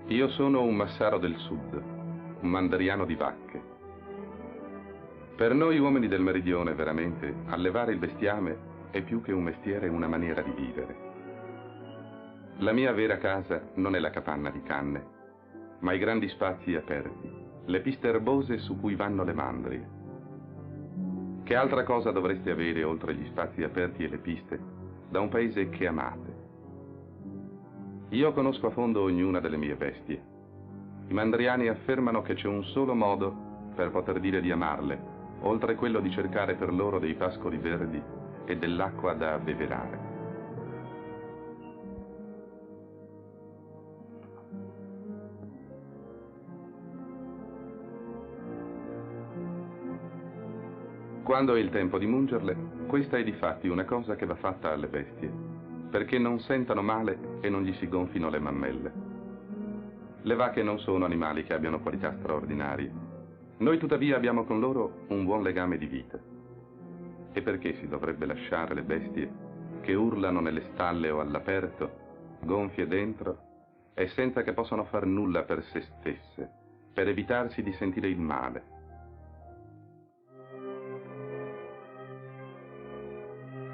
Io sono un massaro del sud, un mandariano di vacche. Per noi uomini del meridione, veramente, allevare il bestiame è più che un mestiere, una maniera di vivere. La mia vera casa non è la capanna di canne, ma i grandi spazi aperti, le piste erbose su cui vanno le mandrie. Che altra cosa dovreste avere oltre gli spazi aperti e le piste da un paese che amate? Io conosco a fondo ognuna delle mie bestie. I mandriani affermano che c'è un solo modo per poter dire di amarle, oltre quello di cercare per loro dei pascoli verdi e dell'acqua da abbeverare. Quando è il tempo di mungerle, questa è difatti una cosa che va fatta alle bestie, perché non sentano male e non gli si gonfino le mammelle. Le vacche non sono animali che abbiano qualità straordinarie. Noi tuttavia abbiamo con loro un buon legame di vita. E perché si dovrebbe lasciare le bestie che urlano nelle stalle o all'aperto, gonfie dentro, e senza che possano far nulla per se stesse, per evitarsi di sentire il male?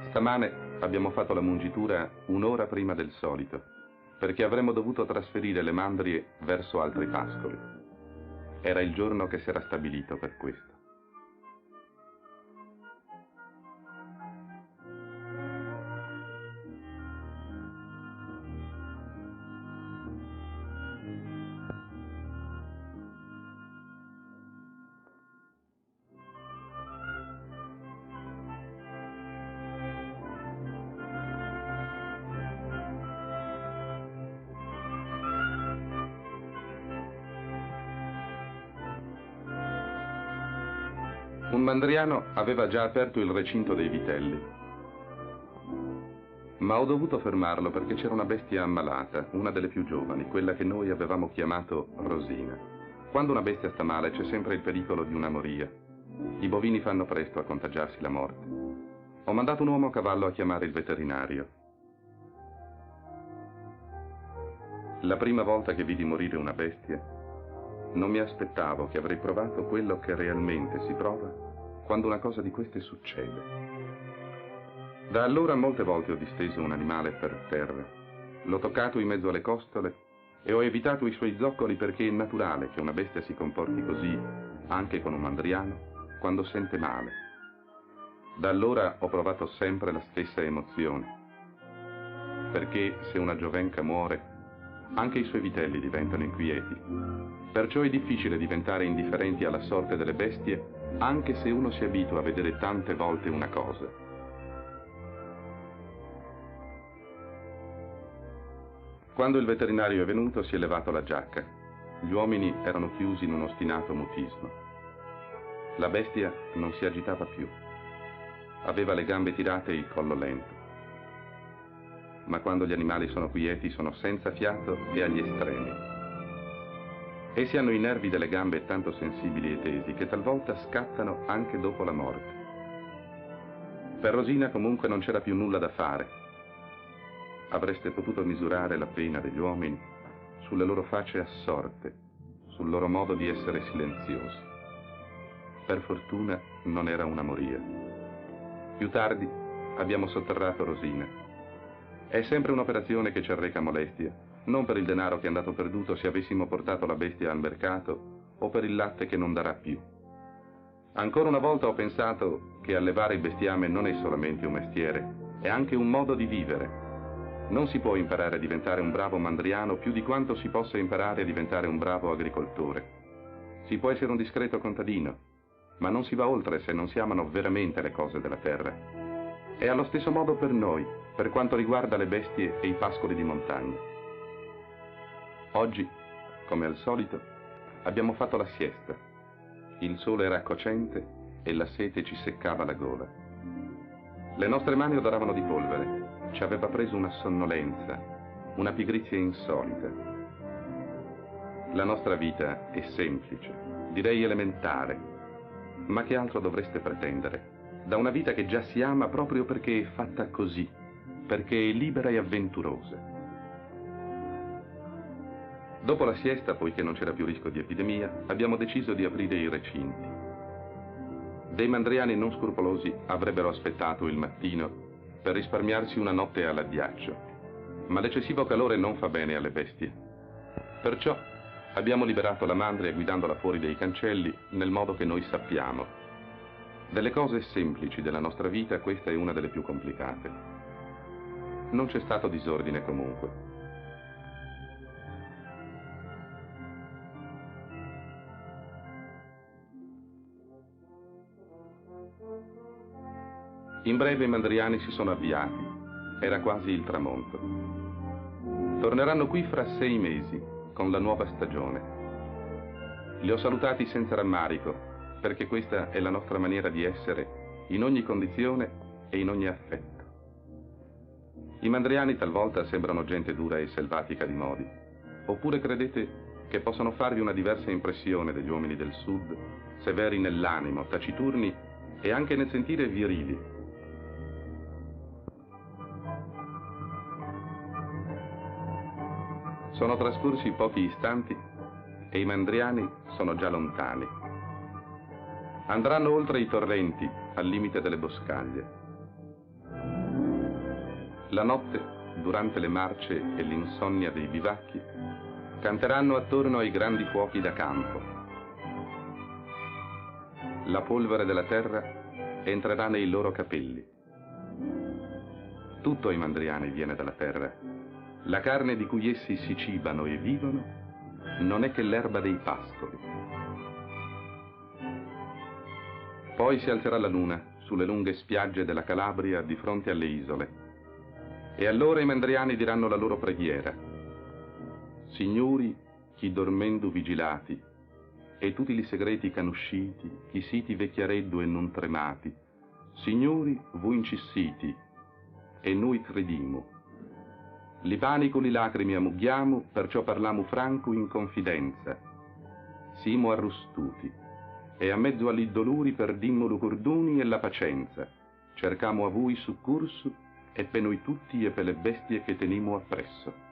Stamane abbiamo fatto la mungitura un'ora prima del solito, perché avremmo dovuto trasferire le mandrie verso altri pascoli. Era il giorno che si era stabilito per questo. Un mandriano aveva già aperto il recinto dei vitelli, ma ho dovuto fermarlo perché c'era una bestia ammalata, una delle più giovani, quella che noi avevamo chiamato Rosina. Quando una bestia sta male c'è sempre il pericolo di una moria. I bovini fanno presto a contagiarsi la morte. Ho mandato un uomo a cavallo a chiamare il veterinario. La prima volta che vidi morire una bestia, non mi aspettavo che avrei provato quello che realmente si prova quando una cosa di queste succede. Da allora molte volte ho disteso un animale per terra, l'ho toccato in mezzo alle costole e ho evitato i suoi zoccoli perché è naturale che una bestia si comporti così, anche con un mandriano, quando sente male. Da allora ho provato sempre la stessa emozione, perché se una giovenca muore, anche i suoi vitelli diventano inquieti. Perciò è difficile diventare indifferenti alla sorte delle bestie, anche se uno si abitua a vedere tante volte una cosa. Quando il veterinario è venuto si è levato la giacca. Gli uomini erano chiusi in un ostinato mutismo. La bestia non si agitava più. Aveva le gambe tirate e il collo lento. Ma quando gli animali sono quieti sono senza fiato e agli estremi. Essi hanno i nervi delle gambe tanto sensibili e tesi che talvolta scattano anche dopo la morte. Per Rosina comunque non c'era più nulla da fare. Avreste potuto misurare la pena degli uomini sulle loro facce assorte, sul loro modo di essere silenziosi. Per fortuna non era una moria. Più tardi abbiamo sotterrato Rosina. È sempre un'operazione che ci arreca molestia, non per il denaro che è andato perduto se avessimo portato la bestia al mercato o per il latte che non darà più. Ancora una volta ho pensato che allevare il bestiame non è solamente un mestiere, è anche un modo di vivere. Non si può imparare a diventare un bravo mandriano più di quanto si possa imparare a diventare un bravo agricoltore. Si può essere un discreto contadino, ma non si va oltre se non si amano veramente le cose della terra. È allo stesso modo per noi, per quanto riguarda le bestie e i pascoli di montagna. Oggi, come al solito, abbiamo fatto la siesta. Il sole era cocente e la sete ci seccava la gola. Le nostre mani odoravano di polvere. Ci aveva preso una sonnolenza, una pigrizia insolita. La nostra vita è semplice, direi elementare. Ma che altro dovreste pretendere da una vita che già si ama proprio perché è fatta così, perché è libera e avventurosa? Dopo la siesta, poiché non c'era più rischio di epidemia, abbiamo deciso di aprire i recinti. Dei mandriani non scrupolosi avrebbero aspettato il mattino per risparmiarsi una notte all'addiaccio, ma l'eccessivo calore non fa bene alle bestie. Perciò abbiamo liberato la mandria guidandola fuori dai cancelli nel modo che noi sappiamo. Delle cose semplici della nostra vita, questa è una delle più complicate. Non c'è stato disordine comunque. In breve i mandriani si sono avviati. Era quasi il tramonto. Torneranno qui fra 6 mesi, con la nuova stagione. Li ho salutati senza rammarico, perché questa è la nostra maniera di essere in ogni condizione e in ogni affetto. I mandriani talvolta sembrano gente dura e selvatica di modi. Oppure credete che possano farvi una diversa impressione degli uomini del sud, severi nell'animo, taciturni e anche nel sentire virili. Sono trascorsi pochi istanti e i mandriani sono già lontani. Andranno oltre i torrenti, al limite delle boscaglie. La notte, durante le marce e l'insonnia dei bivacchi, canteranno attorno ai grandi fuochi da campo. La polvere della terra entrerà nei loro capelli. Tutto ai mandriani viene dalla terra. La carne di cui essi si cibano e vivono non è che l'erba dei pascoli. Poi si alzerà la luna sulle lunghe spiagge della Calabria di fronte alle isole. E allora i mandriani diranno la loro preghiera. Signori, chi dormendo vigilati, e tutti i segreti canusciti, chi siti vecchiareddo e non tremati, signori, voi incissiti, e noi credimo. Li panico li lacrimi ammughiamo, perciò parlamo franco in confidenza. Simo arrostuti, e a mezzo agli dolori perdimmo lo cordoni e la pacenza. Cercamo a voi soccorso, e per noi tutti e per le bestie che tenimo appresso.